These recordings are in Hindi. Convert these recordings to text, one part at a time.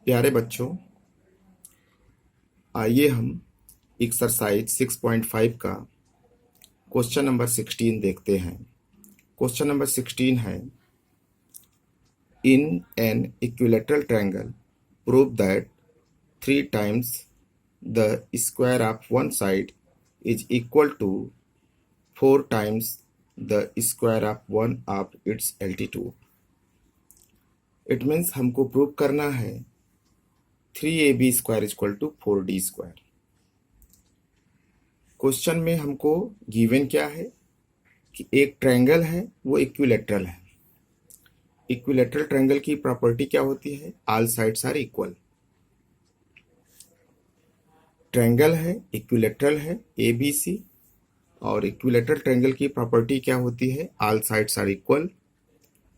प्यारे बच्चों, आइए हम एक्सरसाइज 6.5 का क्वेश्चन नंबर 16 देखते हैं। क्वेश्चन नंबर 16 है, in an equilateral triangle prove that 3 times the square of one side is equal to 4 times the square of one of its altitude। It means हमको प्रूव करना है 3ab square equal to 4d square. Question में हमको गिवन क्या है कि एक ट्रायंगल है, वो इक्विलेटरल है। इक्विलेटरल ट्रायंगल की प्रॉपर्टी क्या होती है? All sides are equal. Triangle है, इक्विलेटरल है, ए बी सी, और इक्विलेटरल ट्रायंगल की प्रॉपर्टी क्या होती है? All sides are equal.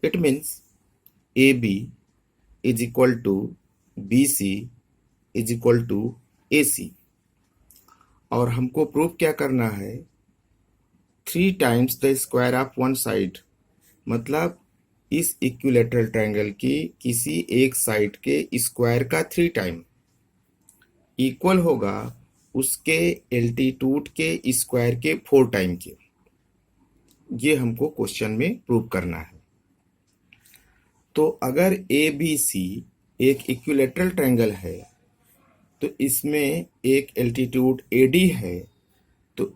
It means A B is equal to B C is equal to A C. और हमको प्रूफ क्या करना है? 3 times the square of one side, मतलब इस इक्विलेटरल ट्रायंगल की किसी एक साइड के स्क्वायर का 3 टाइम इक्वल होगा उसके एल्टीट्यूड के स्क्वायर के 4 टाइम के। ये हमको क्वेश्चन में प्रूव करना है। तो अगर ए बी सी एक इक्विलेटरल ट्रायंगल है तो इसमें एक एल्टीट्यूड एडी है, तो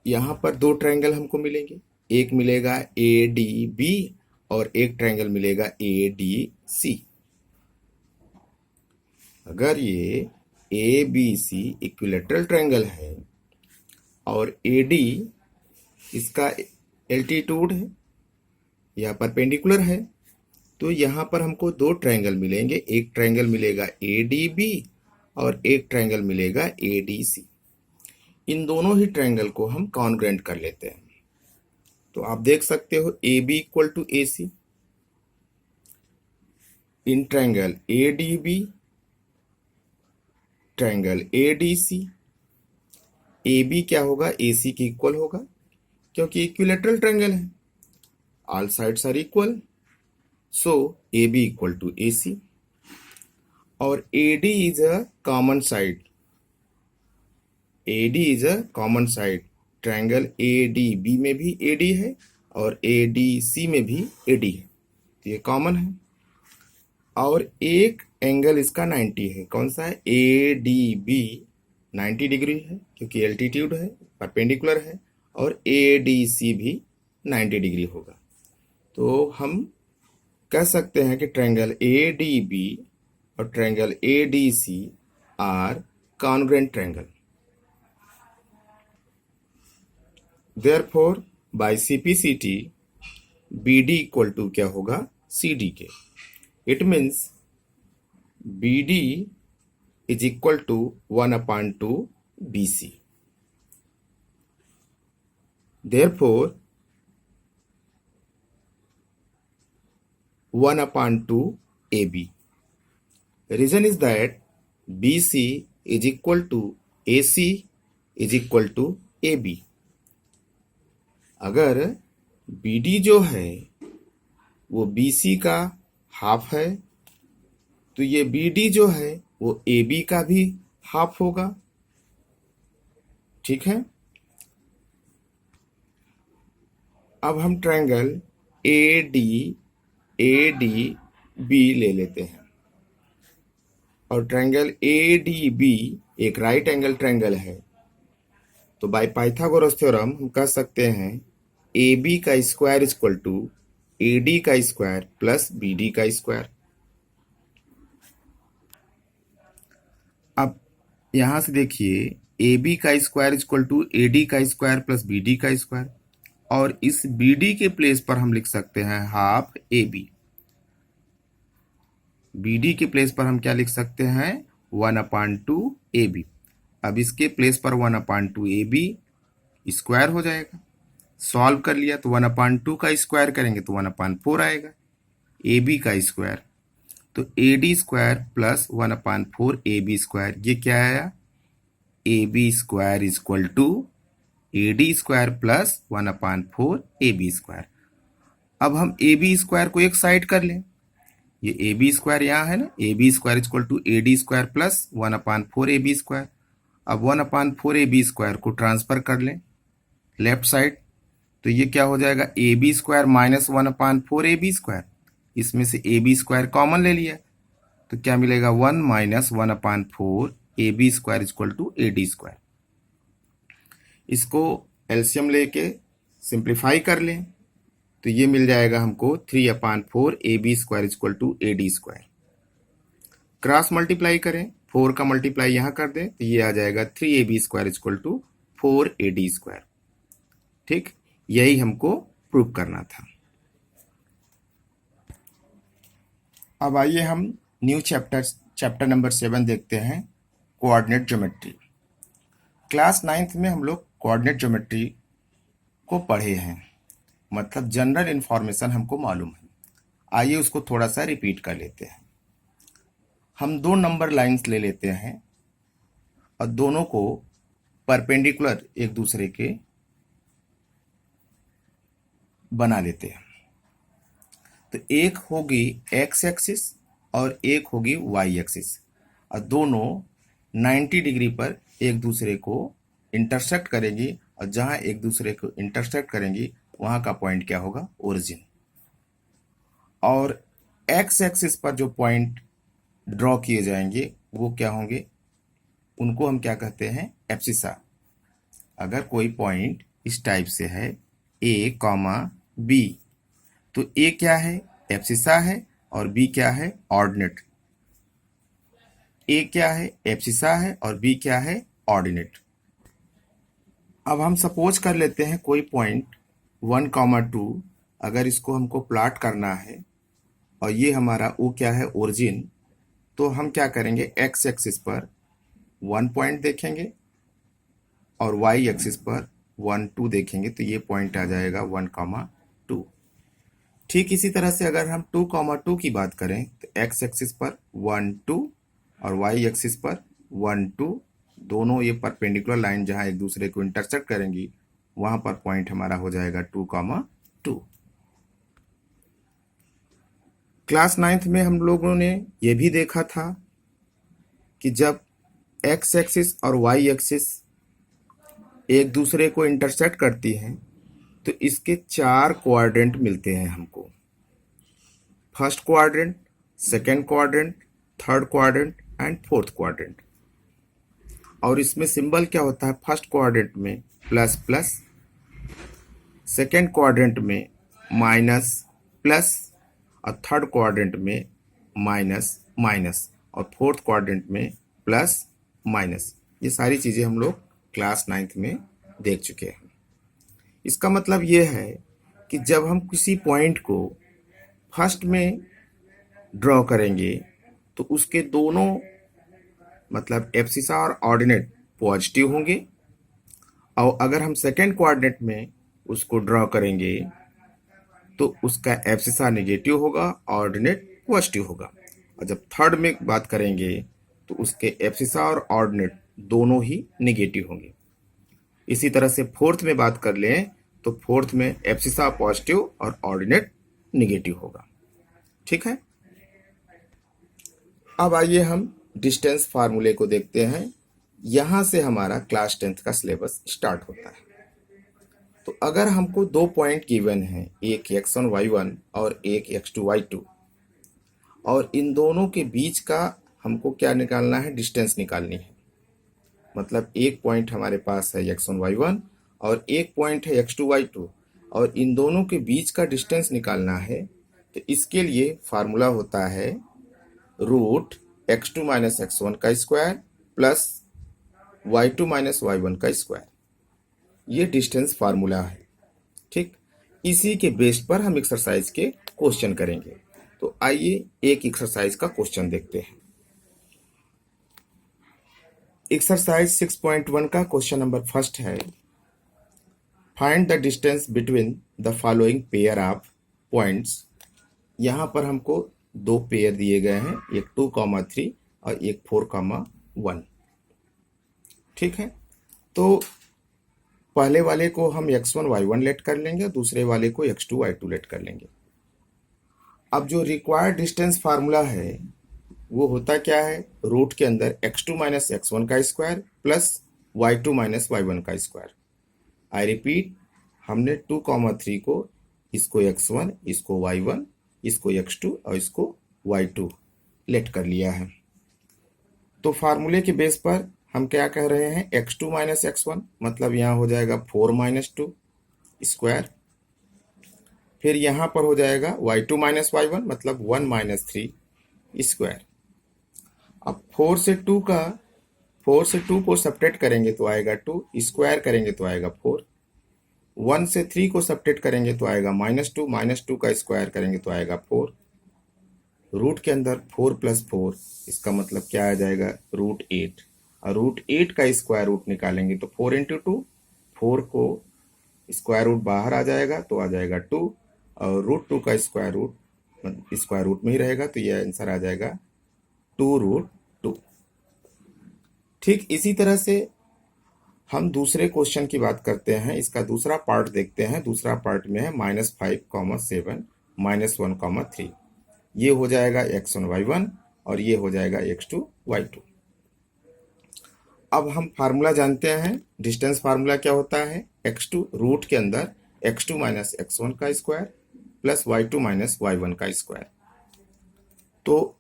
यहाँ पर 2 ट्रायंगल हमको मिलेंगे। एक मिलेगा ए डी बी और एक ट्रायंगल मिलेगा ए डी सी। अगर ये A B C equilateral triangle है और ए डी इसका एल्टीट्यूड है या परपेंडिकुलर है, तो यहाँ पर हमको 2 ट्रायंगल मिलेंगे। एक ट्रायंगल मिलेगा ए डी बी और एक ट्रायंगल मिलेगा ए डी सी। इन दोनों ही ट्रायंगल को हम कॉन्ग्रुएंट कर लेते हैं। तो आप देख सकते हो A B equal to A C in triangle A D B triangle A D C. A B क्या होगा? ए सी के इक्वल होगा, क्योंकि इक्विलेटरल ट्रायंगल है, all sides are equal. So A B equal to A C. और A D is a common side. A D is a common side. Triangle A D B में भी ए डी है और ए डी सी में भी ए डी है, तो ये कॉमन है। और एक एंगल इसका 90 है। कौन सा है? ए डी बी 90 डिग्री है, क्योंकि एल्टीट्यूड है, परपेंडिकुलर है। और ए डी सी भी 90 डिग्री होगा। तो हम कह सकते हैं कि ट्रायंगल ए डी बी और triangle A D C are congruent triangle. Therefore by CPCT BD equal to क्या होगा? CD के। It means BD is equal to 1/2 BC। Therefore 1/2 AB। Reason is that BC is equal to AC is equal to AB। अगर BD जो है वो BC का हाफ है, तो ये BD जो है वो AB का भी हाफ होगा। ठीक है। अब हम ट्रायंगल ADB ले लेते हैं। और ट्रायंगल ADB एक राइट एंगल ट्रायंगल है, तो बाय पाइथागोरस थ्योरम हम कह सकते हैं AB का स्क्वायर इक्वल टू AD का स्क्वायर प्लस BD का स्क्वायर। अब यहां से देखिए, AB का स्क्वायर इक्वल टू AD का स्क्वायर प्लस BD का स्क्वायर, और इस BD के प्लेस पर हम लिख सकते हैं हाफ AB। BD के प्लेस पर हम क्या लिख सकते हैं? 1/2 AB। अब इसके प्लेस पर 1/2 AB स्क्वायर हो जाएगा। सॉल्व कर लिया तो 1/2 का स्क्वायर करेंगे तो 1/4 आएगा। AB का स्क्वायर, तो AD square plus 1/4 AB square, ये क्या आया? AB square is equal to AD square plus 1/4 AB square. अब हम AB स्क्वायर को एक साइड कर लें, ये ए बी स्क्वायर यहाँ है ना, A B square equal to A D square plus 1/4 A B square. अब 1/4 ए बी स्क्वायर को ट्रांसफर कर लें लेफ्ट साइड, तो ये क्या हो जाएगा, A B square minus 1/4 A B square. इसमें से ए बी स्क्वायर कॉमन ले लिया, तो क्या मिलेगा, 1 minus 1/4 A B square equal to A D square. इसको एलसीएम लेके सिंप्लीफाई कर लें, तो ये मिल जाएगा हमको 3/4 A B square equal to A D square. Cross multiply करें, 4 का मल्टीप्लाई यहाँ कर दें, तो ये आ जाएगा 3 A B square equal to 4 A D square. ठीक, यही हमको प्रूव करना था। अब आइए हम न्यू चैप्टर नंबर 7 देखते हैं, कोऑर्डिनेट ज्योमेट्री। क्लास 9th में हम लोग कोऑर्डिनेट ज्योमेट्री को पढ़े हैं, मतलब जनरल इंफॉर्मेशन हमको मालूम है। आइए उसको थोड़ा सा रिपीट कर लेते हैं। हम 2 नंबर लाइंस ले लेते हैं और दोनों को परपेंडिकुलर एक दूसरे के बना लेते हैं। तो एक होगी एक्स एक्सिस और एक होगी वाई एक्सिस, और दोनों 90 डिग्री पर एक दूसरे को इंटरसेक्ट करेंगी, और जहां एक दूसरे को इंटरसेक्ट करेंगी वहां का पॉइंट क्या होगा, ओरिजिन। और एक्स एक्सिस पर जो पॉइंट ड्रॉ किए जाएंगे वो क्या होंगे, उनको हम क्या कहते हैं, एब्सिसा। अगर कोई पॉइंट इस टाइप से है ए कॉमा बी, तो ए क्या है, एब्सिसा है, और बी क्या है, ऑर्डिनेट। ए क्या है, एब्सिसा है, और बी क्या है, ऑर्डिनेट। अब हम सपोज कर लेते हैं कोई पॉइंट 1,2, अगर इसको हमको प्लॉट करना है और ये हमारा वो क्या है, ओरिजिन, तो हम क्या करेंगे, एक्स एक्सिस पर 1 पॉइंट देखेंगे और वाई एक्सिस पर 1, 2 देखेंगे, तो ये पॉइंट आ जाएगा 1,2। ठीक इसी तरह से अगर हम 2,2 की बात करें, तो एक्स एक्सिस पर 1, 2 और वाई एक्सिस पर 1, 2, दोनों ये परपेंडिकुलर लाइन जहां एक दूसरे को इंटरसेक्ट करेंगी वहां पर पॉइंट हमारा हो जाएगा 2,2। क्लास 9th में हम लोगों ने ये भी देखा था कि जब एक्स एक्सिस और वाई एक्सिस एक दूसरे को इंटरसेक्ट करती हैं तो इसके 4 क्वाड्रेंट मिलते हैं हमको। First quadrant, second quadrant, third quadrant and fourth quadrant. और इसमें सिंबल क्या होता है, फर्स्ट क्वाड्रेंट में प्लस प्लस, सेकेंड क्वाड्रेंट में माइनस प्लस, और थर्ड क्वाड्रेंट में माइनस माइनस, और फोर्थ क्वाड्रेंट में प्लस माइनस। ये सारी चीज़ें हम लोग क्लास 9th में देख चुके हैं। इसका मतलब ये है कि जब हम किसी पॉइंट को फर्स्ट में ड्रॉ करेंगे तो उसके दोनों मतलब एब्सिसा और ऑर्डिनेट पॉजिटिव होंगे, और अगर हम सेकेंड क्वाड्रेंट में उसको ड्रॉ करेंगे तो उसका एब्सिसा नेगेटिव होगा, ऑर्डिनेट पॉजिटिव होगा। और जब थर्ड में बात करेंगे तो उसके एब्सिसा और ऑर्डिनेट दोनों ही नेगेटिव होंगे। इसी तरह से फोर्थ में बात कर लें तो फोर्थ में एब्सिसा पॉजिटिव और ऑर्डिनेट नेगेटिव होगा। ठीक है, अब आइए हम डिस्टेंस फार्मूले को देखते हैं। यहां से हमारा क्लास 10th का सिलेबस स्टार्ट होता है। तो अगर हमको 2 पॉइंट गिवन है, एक x1 y1 और एक x2 y2, और इन दोनों के बीच का हमको क्या निकालना है, डिस्टेंस निकालनी है। मतलब एक पॉइंट हमारे पास है x1 y1 और एक पॉइंट है x2 y2, और इन दोनों के बीच का डिस्टेंस निकालना है। तो इसके लिए फार्मूला होता है रूट x2 माइनस x1 का square plus y2 minus y1 का स्क्वायर। ये डिस्टेंस फार्मूला है। ठीक, इसी के बेस पर हम एक्सरसाइज के क्वेश्चन करेंगे। तो आइए एक एक्सरसाइज का क्वेश्चन देखते हैं। एक्सरसाइज 6.1 का क्वेश्चन नंबर फर्स्ट है, find the distance between the following pair of points. यहाँ पर हमको 2 पेयर दिए गए हैं, एक 2,3 और एक 4,1। ठीक है, तो पहले वाले को हम x1 y1 लेट कर लेंगे, दूसरे वाले को x2 y2 लेट कर लेंगे। अब जो रिक्वायर्ड डिस्टेंस फार्मूला है वो होता क्या है, रूट के अंदर x2 माइनस x1 का square plus y2 minus y1 का स्क्वायर। आई रिपीट, हमने 2,3 को, इसको x1, इसको y1, इसको x2 और इसको y2 लेट कर लिया है। तो फार्मूले के बेस पर हम क्या कह रहे हैं, x2 माइनस x1 मतलब यहाँ हो जाएगा 4 माइनस 2 स्क्वायर, फिर यहाँ पर हो जाएगा y2 माइनस y1 मतलब 1 माइनस 3 स्क्वायर। अब 4 से 2 को सब्ट्रैक्ट करेंगे तो आएगा 2, स्क्वायर करेंगे तो आएगा 4, 1 से 3 को सब्ट्रैक्ट करेंगे तो आएगा -2, -2 का स्क्वायर करेंगे तो आएगा 4, रूट के अंदर 4 प्लस 4, इसका मतलब क्या आ जाएगा, √8, और √8 का स्क्वायर रूट निकालेंगे तो 4 इंटू 2, 4 को स्क्वायर रूट बाहर आ जाएगा तो आ जाएगा 2, और √2 का स्क्वायर रूट में ही रहेगा तो यह आंसर आ जाएगा 2√2। ठीक इसी तरह से हम दूसरे क्वेश्चन की बात करते हैं, इसका दूसरा पार्ट देखते हैं। दूसरा पार्ट में है -5, 7, -1, 3। ये हो जाएगा x1 y1 और ये हो जाएगा x2 y2। अब हम फार्मूला जानते हैं, डिस्टेंस फार्मूला क्या होता है, x2 रूट के अंदर x2 माइनस x1 का square plus y2 minus y1 का स्क्वायर। तो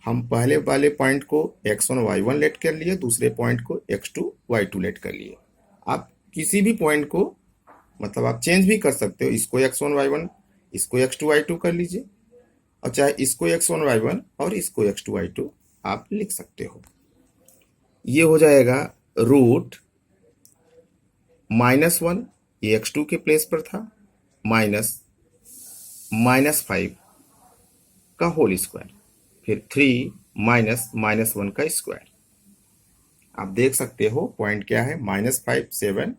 हम पहले वाले पॉइंट को x1 y1 लेट कर लिए, दूसरे पॉइंट को x2 y2 लेट कर लिए। आप किसी भी पॉइंट को मतलब आप चेंज भी कर सकते हो, इसको x1 y1, इसको x2 y2 कर लीजिए, और चाहे इसको x1 y1 और इसको x2 y2 आप लिख सकते हो। ये हो जाएगा रूट -1, ये x2 के प्लेस पर था, -5 का होल स्क्वायर, फिर 3 -1 का स्क्वायर। आप देख सकते हो पॉइंट क्या है, -5, 7,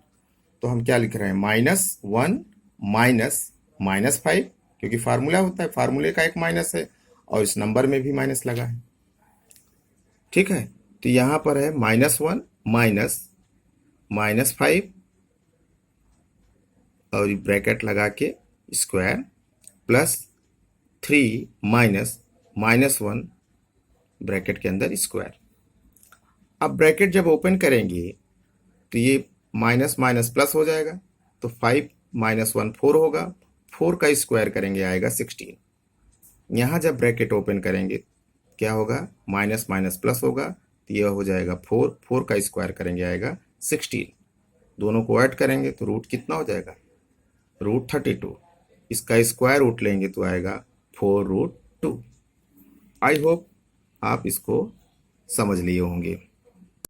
तो हम क्या लिख रहे हैं, -1 -5, क्योंकि फार्मूला होता है, फार्मूले का एक माइनस है और इस नंबर में भी माइनस लगा है। ठीक है, तो यहां पर है -1 -5 और ब्रैकेट लगा के स्क्वायर प्लस 3 -1 ब्रैकेट के अंदर स्क्वायर। अब ब्रैकेट जब ओपन करेंगे तो ये माइनस माइनस प्लस हो जाएगा, तो 5 -1 4 होगा, 4 का स्क्वायर करेंगे आएगा 16। यहाँ जब ब्रैकेट ओपन करेंगे क्या होगा, माइनस माइनस प्लस होगा, तो यह हो जाएगा 4, 4 का स्क्वायर करेंगे आएगा 16। दोनों को ऐड करेंगे तो रूट कितना हो जाएगा, √32। इसका स्क्वायर रूट लेंगे तो आएगा 4√2। आई होप आप इसको समझ लिए होंगे।